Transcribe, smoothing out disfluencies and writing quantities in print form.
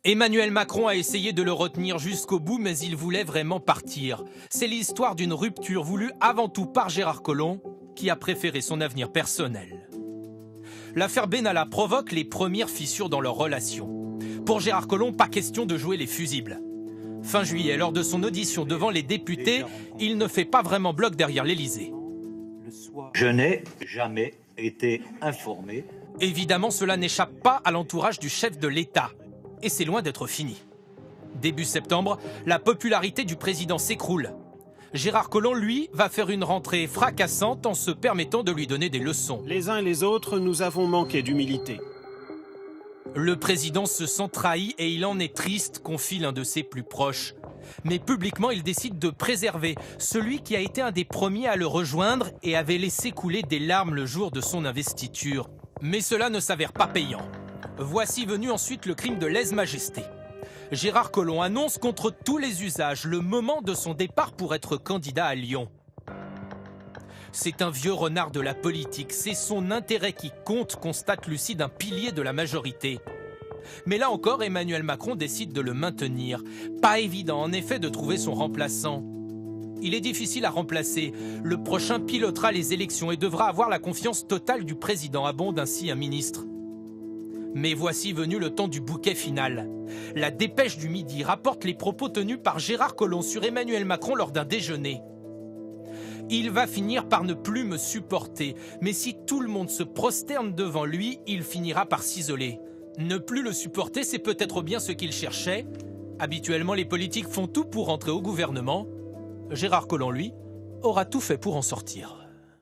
Emmanuel Macron a essayé de le retenir jusqu'au bout, mais il voulait vraiment partir. C'est l'histoire d'une rupture voulue avant tout par Gérard Collomb, qui a préféré son avenir personnel. L'affaire Benalla provoque les premières fissures dans leur relation. Pour Gérard Collomb, pas question de jouer les fusibles. Fin juillet, lors de son audition devant les députés, il ne fait pas vraiment bloc derrière l'Élysée. Je n'ai jamais été informé. Évidemment, cela n'échappe pas à l'entourage du chef de l'État. Et c'est loin d'être fini. Début septembre, la popularité du président s'écroule. Gérard Collomb, lui, va faire une rentrée fracassante en se permettant de lui donner des leçons. Les uns et les autres, nous avons manqué d'humilité. Le président se sent trahi et il en est triste, confie l'un de ses plus proches. Mais publiquement, il décide de préserver celui qui a été un des premiers à le rejoindre et avait laissé couler des larmes le jour de son investiture. Mais cela ne s'avère pas payant. Voici venu ensuite le crime de lèse-majesté. Gérard Collomb annonce contre tous les usages le moment de son départ pour être candidat à Lyon. C'est un vieux renard de la politique, c'est son intérêt qui compte, constate Lucide, un pilier de la majorité. Mais là encore, Emmanuel Macron décide de le maintenir. Pas évident en effet de trouver son remplaçant. Il est difficile à remplacer. Le prochain pilotera les élections et devra avoir la confiance totale du président, abonde ainsi un ministre. Mais voici venu le temps du bouquet final. La Dépêche du Midi rapporte les propos tenus par Gérard Collomb sur Emmanuel Macron lors d'un déjeuner. Il va finir par ne plus me supporter, mais si tout le monde se prosterne devant lui, il finira par s'isoler. Ne plus le supporter, c'est peut-être bien ce qu'il cherchait. Habituellement, les politiques font tout pour entrer au gouvernement. Gérard Collomb, lui, aura tout fait pour en sortir.